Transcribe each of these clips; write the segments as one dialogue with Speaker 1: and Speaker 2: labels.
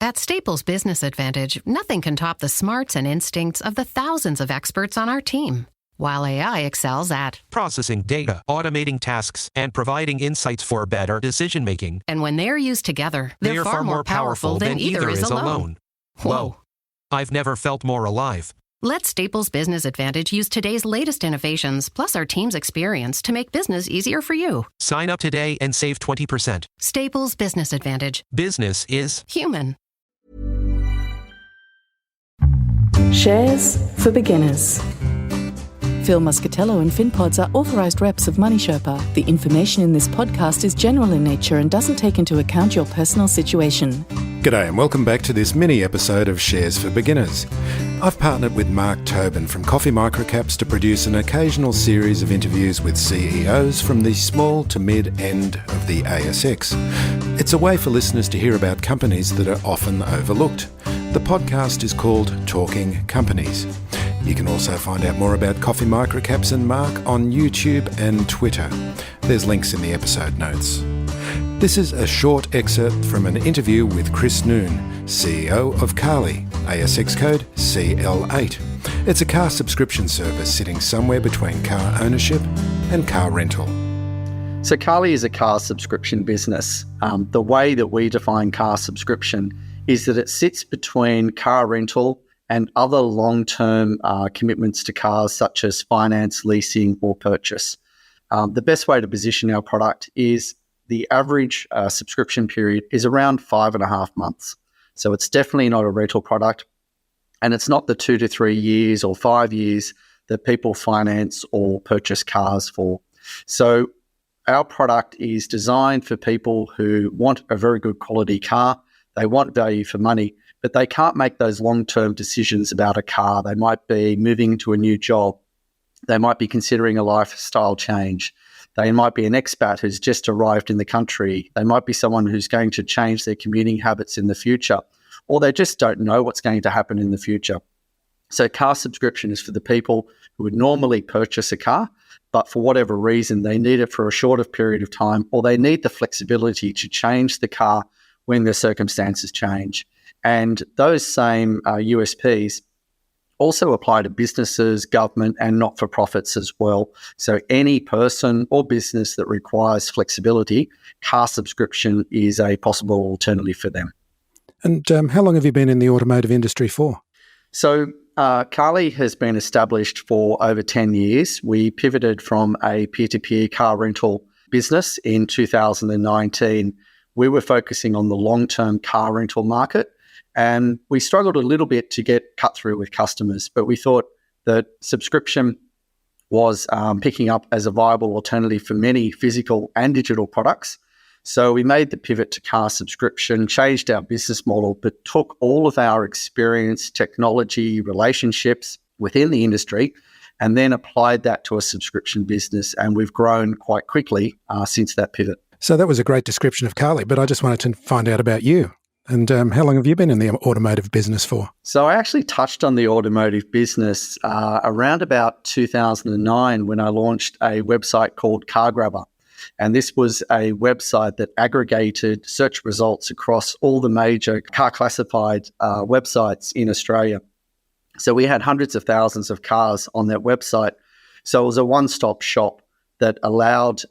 Speaker 1: At Staples Business Advantage, nothing can top the smarts and instincts of the thousands of experts on our team. While AI excels at
Speaker 2: processing data, automating tasks, and providing insights for better decision-making.
Speaker 1: And when they're used together, they're far more powerful than either is alone. Whoa.
Speaker 2: I've never felt more alive.
Speaker 1: Let Staples Business Advantage use today's latest innovations, plus our team's experience to make business easier for you.
Speaker 2: Sign up today and save 20%.
Speaker 1: Staples Business Advantage.
Speaker 2: Business is
Speaker 1: human.
Speaker 3: Shares for beginners. Phil Muscatello and Finpods are authorised reps of Money Sherpa. The information in this podcast is general in nature and doesn't take into account your personal situation.
Speaker 4: G'day and welcome back to this mini episode of Shares for Beginners. I've partnered with Mark Tobin from Coffee Microcaps to produce an occasional series of interviews with CEOs from the small to mid end of the ASX. It's a way for listeners to hear about companies that are often overlooked. The podcast is called Talking Companies. You can also find out more about Coffee Microcaps and Mark on YouTube and Twitter. There's links in the episode notes. This is a short excerpt from an interview with Chris Noone, CEO of Carly, ASX code CL8. It's a car subscription service sitting somewhere between car ownership and car rental.
Speaker 5: So Carly is a car subscription business. The way that we define car subscription is that it sits between car rental and other long-term commitments to cars such as finance, leasing or purchase. The best way to position our product is the average subscription period is around 5.5 months. So it's definitely not a rental product, and it's not the 2 to 3 years or 5 years that people finance or purchase cars for. So our product is designed for people who want a very good quality car, they want value for money, but they can't make those long-term decisions about a car. They might be moving to a new job. They might be considering a lifestyle change. They might be an expat who's just arrived in the country. They might be someone who's going to change their commuting habits in the future, or they just don't know what's going to happen in the future. So car subscription is for the people who would normally purchase a car, but for whatever reason, they need it for a shorter period of time, or they need the flexibility to change the car when their circumstances change. And those same USPs also apply to businesses, government, and not-for-profits as well. So any person or business that requires flexibility, car subscription is a possible alternative for them.
Speaker 4: And how long have you been in the automotive industry for?
Speaker 5: So Carly has been established for over 10 years. We pivoted from a peer-to-peer car rental business in 2019. We were focusing on the long-term car rental market, and we struggled a little bit to get cut through with customers, but we thought that subscription was picking up as a viable alternative for many physical and digital products. So we made the pivot to car subscription, changed our business model, but took all of our experience, technology, relationships within the industry, and then applied that to a subscription business. And we've grown quite quickly since that pivot.
Speaker 4: So that was a great description of Carly, but I just wanted to find out about you. And how long have you been in the automotive business for?
Speaker 5: So I actually touched on the automotive business around about 2009 when I launched a website called Car Grabber. And this was a website that aggregated search results across all the major car classified websites in Australia. So we had hundreds of thousands of cars on that website. So it was a one-stop shop that allowed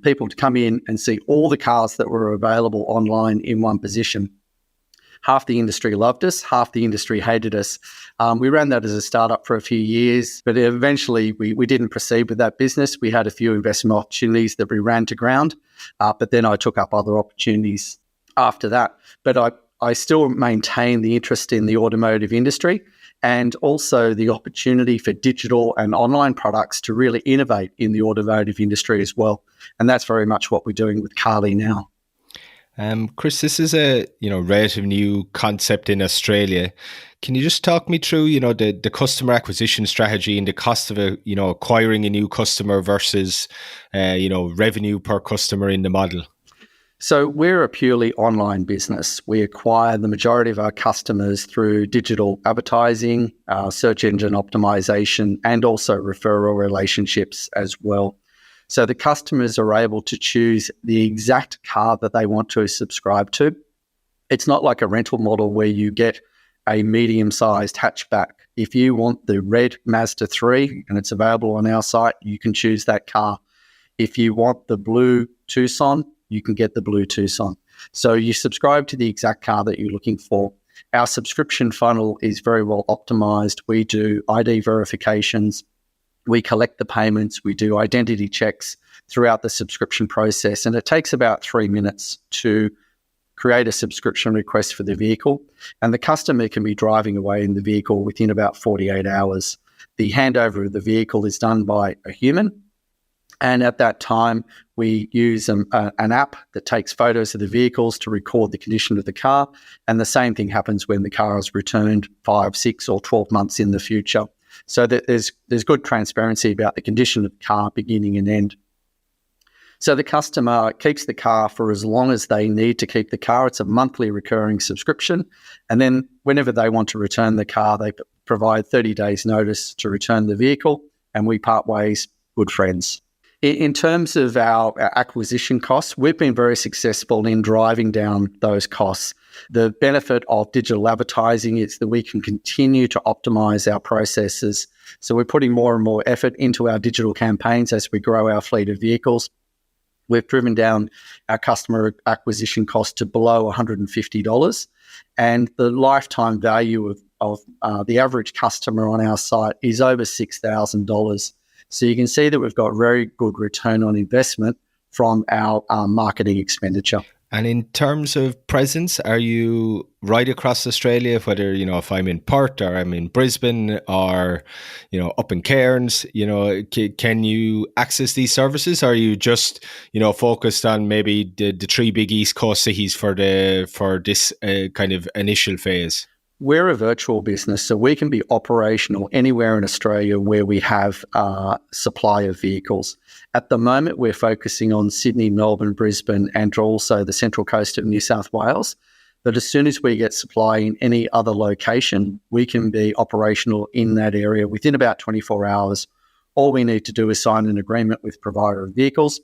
Speaker 5: people to come in and see all the cars that were available online in one position. Half the industry loved us, half the industry hated us. We ran that as a startup for a few years, but eventually we didn't proceed with that business. We had a few investment opportunities that we ran to ground, but then I took up other opportunities after that. But I still maintain the interest in the automotive industry and also the opportunity for digital and online products to really innovate in the automotive industry as well. And that's very much what we're doing with Carly now.
Speaker 6: Chris, this is a relative new concept in Australia. Can you just talk me through the customer acquisition strategy and the cost of acquiring a new customer versus revenue per customer in the model?
Speaker 5: So we're a purely online business. We acquire the majority of our customers through digital advertising, search engine optimization, and also referral relationships as well. So the customers are able to choose the exact car that they want to subscribe to. It's not like a rental model where you get a medium-sized hatchback. If you want the red Mazda 3 and it's available on our site, you can choose that car. If you want the blue Tucson, you can get the blue Tucson. So you subscribe to the exact car that you're looking for. Our subscription funnel is very well optimized. We do ID verifications. We collect the payments. We do identity checks throughout the subscription process. And it takes about 3 minutes to create a subscription request for the vehicle. And the customer can be driving away in the vehicle within about 48 hours. The handover of the vehicle is done by a human. And at that time, we use an app that takes photos of the vehicles to record the condition of the car. And the same thing happens when the car is returned 5, 6, or 12 months in the future. So that there's good transparency about the condition of the car, beginning and end. So the customer keeps the car for as long as they need to keep the car. It's a monthly recurring subscription. And then whenever they want to return the car, they provide 30 days notice to return the vehicle, and we part ways, good friends. In terms of our acquisition costs, we've been very successful in driving down those costs. The benefit of digital advertising is that we can continue to optimize our processes. So we're putting more and more effort into our digital campaigns as we grow our fleet of vehicles. We've driven down our customer acquisition cost to below $150, and the lifetime value of the average customer on our site is over $6,000. So you can see that we've got very good return on investment from our marketing expenditure.
Speaker 6: And in terms of presence, are you right across Australia, whether, if I'm in Perth or I'm in Brisbane or, up in Cairns, can you access these services? Or are you just, focused on maybe the 3 big East Coast cities for this kind of initial phase?
Speaker 5: We're a virtual business, so we can be operational anywhere in Australia where we have supply of vehicles. At the moment, we're focusing on Sydney, Melbourne, Brisbane, and also the central coast of New South Wales. But as soon as we get supply in any other location, we can be operational in that area within about 24 hours. All we need to do is sign an agreement with provider of vehicles.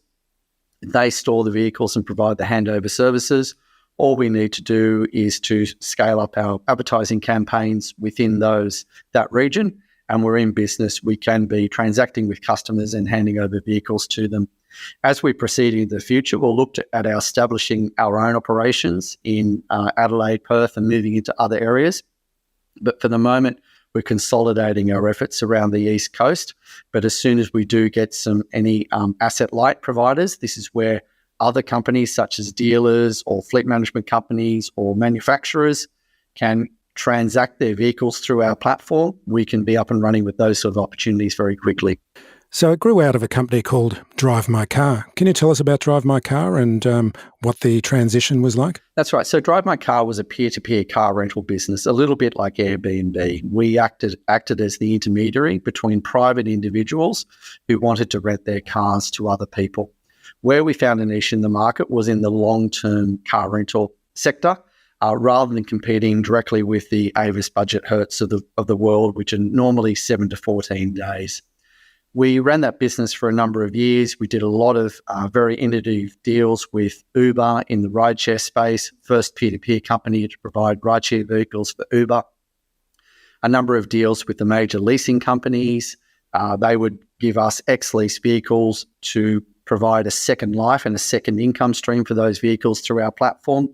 Speaker 5: They store the vehicles and provide the handover services. All we need to do is to scale up our advertising campaigns within that region, and we're in business. We can be transacting with customers and handing over vehicles to them. As we proceed into the future, we'll look at establishing our own operations in Adelaide, Perth, and moving into other areas. But for the moment, we're consolidating our efforts around the East Coast. But as soon as we do get any asset light providers, this is where other companies such as dealers or fleet management companies or manufacturers can transact their vehicles through our platform. We can be up and running with those sort of opportunities very quickly.
Speaker 4: So it grew out of a company called Drive My Car. Can you tell us about Drive My Car and what the transition was like?
Speaker 5: That's right. So Drive My Car was a peer-to-peer car rental business, a little bit like Airbnb. We acted as the intermediary between private individuals who wanted to rent their cars to other people. Where we found a niche in the market was in the long-term car rental sector, rather than competing directly with the Avis Budget Hertz of the world, which are normally 7 to 14 days. We ran that business for a number of years. We did a lot of very innovative deals with Uber in the rideshare space, first peer-to-peer company to provide rideshare vehicles for Uber. A number of deals with the major leasing companies. They would give us ex-lease vehicles to provide a second life and a second income stream for those vehicles through our platform.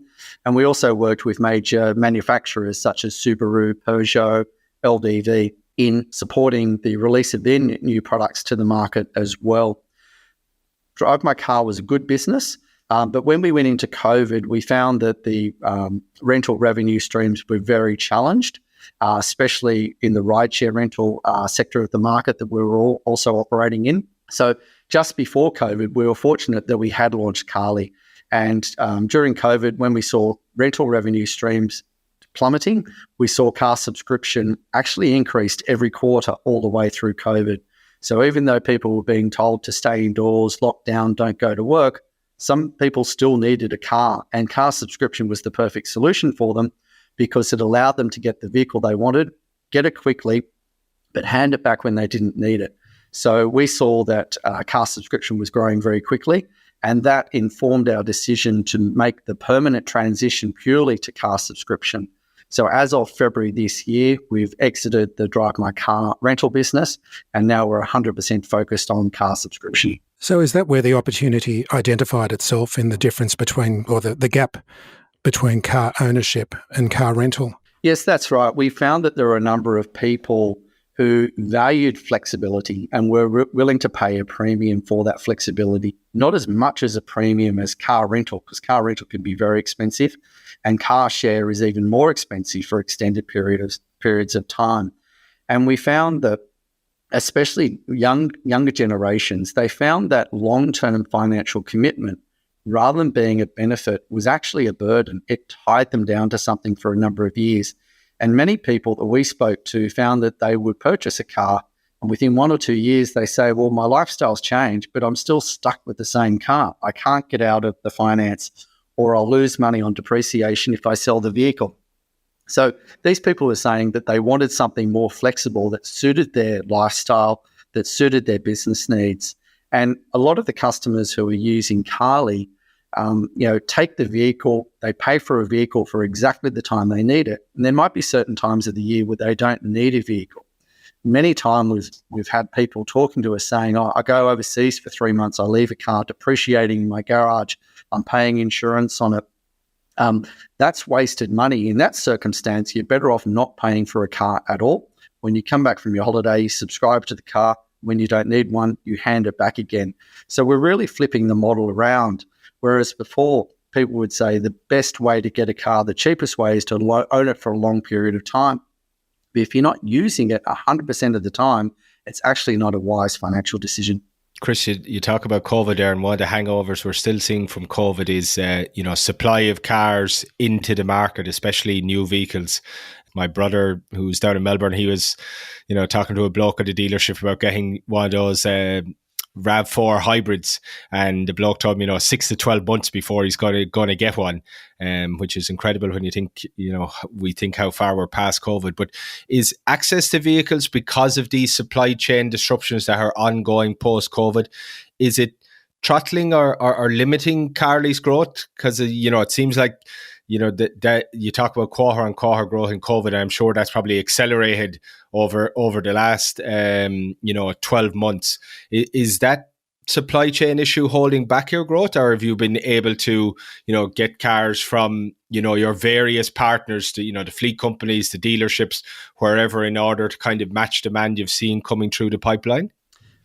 Speaker 5: And we also worked with major manufacturers such as Subaru, Peugeot, LDV in supporting the release of their new products to the market as well. Drive My Car was a good business, but when we went into COVID, we found that the rental revenue streams were very challenged, especially in the rideshare rental sector of the market that we were also operating in. So just before COVID, we were fortunate that we had launched Carly. And during COVID, when we saw rental revenue streams plummeting, we saw car subscription actually increased every quarter all the way through COVID. So even though people were being told to stay indoors, lock down, don't go to work, some people still needed a car, and car subscription was the perfect solution for them because it allowed them to get the vehicle they wanted, get it quickly, but hand it back when they didn't need it. So we saw that car subscription was growing very quickly, And that informed our decision to make the permanent transition purely to car subscription. So as of February this year, we've exited the Drive My Car rental business, and now we're 100% focused on car subscription.
Speaker 4: So is that where the opportunity identified itself in the difference between, or the gap between car ownership and car rental?
Speaker 5: Yes, that's right. We found that there are a number of people who valued flexibility and were willing to pay a premium for that flexibility, not as much as a premium as car rental, because car rental can be very expensive, and car share is even more expensive for extended periods of time. And we found that, especially younger generations, they found that long-term financial commitment, rather than being a benefit, was actually a burden. It tied them down to something for a number of years. And many people that we spoke to found that they would purchase a car, and within 1 or 2 years, they say, well, my lifestyle's changed, but I'm still stuck with the same car. I can't get out of the finance, or I'll lose money on depreciation if I sell the vehicle. So these people were saying that they wanted something more flexible that suited their lifestyle, that suited their business needs. And a lot of the customers who are using Carly, take the vehicle, they pay for a vehicle for exactly the time they need it. And there might be certain times of the year where they don't need a vehicle. Many times we've had people talking to us saying, I go overseas for 3 months, I leave a car depreciating in my garage, I'm paying insurance on it. That's wasted money. In that circumstance, you're better off not paying for a car at all. When you come back from your holiday, you subscribe to the car. When you don't need one, you hand it back again. So we're really flipping the model around. Whereas before, people would say the best way to get a car, the cheapest way, is to own it for a long period of time. But if you're not using it 100% of the time, it's actually not a wise financial decision.
Speaker 6: Chris, you talk about COVID there, and one of the hangovers we're still seeing from COVID is, supply of cars into the market, especially new vehicles. My brother, who's down in Melbourne, he was, talking to a bloke at the dealership about getting one of those RAV4 hybrids, and the bloke told me 6 to 12 months before he's going to get one, which is incredible when you think we think how far we're past COVID. But is access to vehicles, because of these supply chain disruptions that are ongoing post COVID, is it throttling or limiting Carly's growth? Because it seems like that you talk about quarter-on-quarter growth in COVID, and I'm sure that's probably accelerated over the last 12 months. Is that supply chain issue holding back your growth, or have you been able to get cars from your various partners, to the fleet companies, the dealerships, wherever, in order to kind of match demand you've seen coming through the pipeline?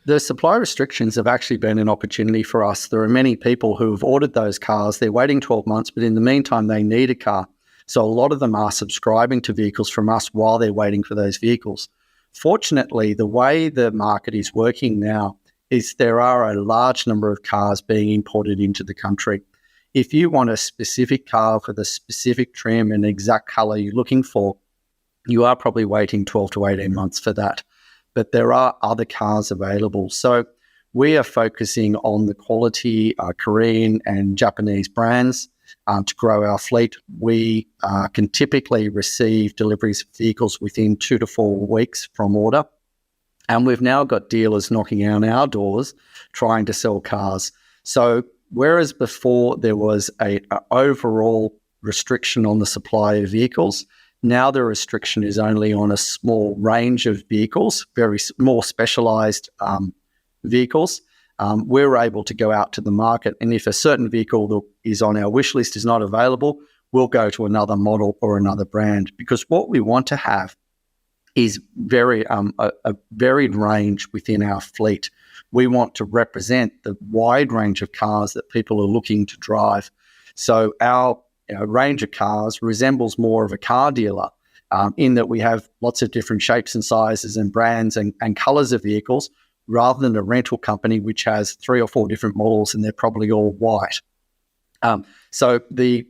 Speaker 5: The supply restrictions have actually been an opportunity for us. There are many people who have ordered those cars. They're waiting 12 months, but in the meantime, they need a car. So a lot of them are subscribing to vehicles from us while they're waiting for those vehicles. Fortunately, the way the market is working now is there are a large number of cars being imported into the country. If you want a specific car for the specific trim and exact colour you're looking for, you are probably waiting 12 to 18 months for that. But there are other cars available. So we are focusing on the quality Korean and Japanese brands to grow our fleet. We can typically receive deliveries of vehicles within 2 to 4 weeks from order. And we've now got dealers knocking on our doors trying to sell cars. So whereas before there was an overall restriction on the supply of vehicles, now the restriction is only on a small range of vehicles, more specialised vehicles. We're able to go out to the market, and if a certain vehicle that is on our wish list is not available, we'll go to another model or another brand, because what we want to have is a varied range within our fleet. We want to represent the wide range of cars that people are looking to drive. So our range of cars resembles more of a car dealer in that we have lots of different shapes and sizes and brands and colours of vehicles, rather than a rental company which has 3 or 4 different models and they're probably all white. So the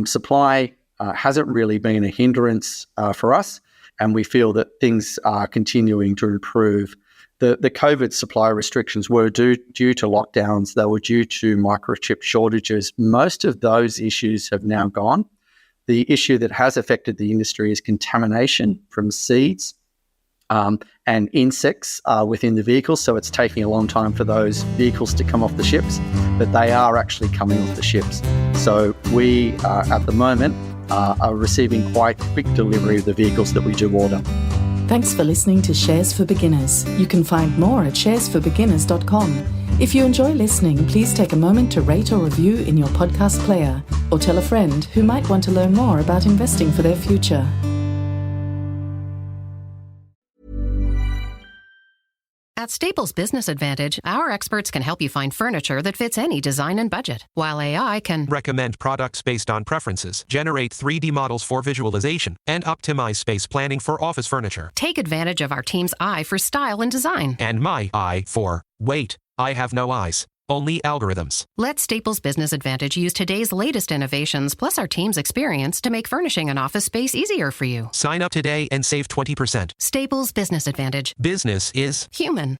Speaker 5: supply hasn't really been a hindrance for us, and we feel that things are continuing to improve. The COVID supply restrictions were due to lockdowns. They were due to microchip shortages. Most of those issues have now gone. The issue that has affected the industry is contamination from seeds. and insects within the vehicles. So it's taking a long time for those vehicles to come off the ships, but they are actually coming off the ships. So we, at the moment, are receiving quite quick delivery of the vehicles that we do order.
Speaker 3: Thanks for listening to Shares for Beginners. You can find more at sharesforbeginners.com. If you enjoy listening, please take a moment to rate or review in your podcast player, or tell a friend who might want to learn more about investing for their future.
Speaker 1: At Staples Business Advantage, our experts can help you find furniture that fits any design and budget, while AI can
Speaker 2: Recommend products based on preferences, generate 3D models for visualization, and optimize space planning for office furniture.
Speaker 1: take advantage of our team's eye for style and design.
Speaker 2: And my eye for, wait, I have no eyes. Only algorithms.
Speaker 1: Let Staples Business Advantage use today's latest innovations plus our team's experience to make furnishing an office space easier for you.
Speaker 2: Sign up today and save 20%.
Speaker 1: Staples Business Advantage.
Speaker 2: Business is
Speaker 1: Human.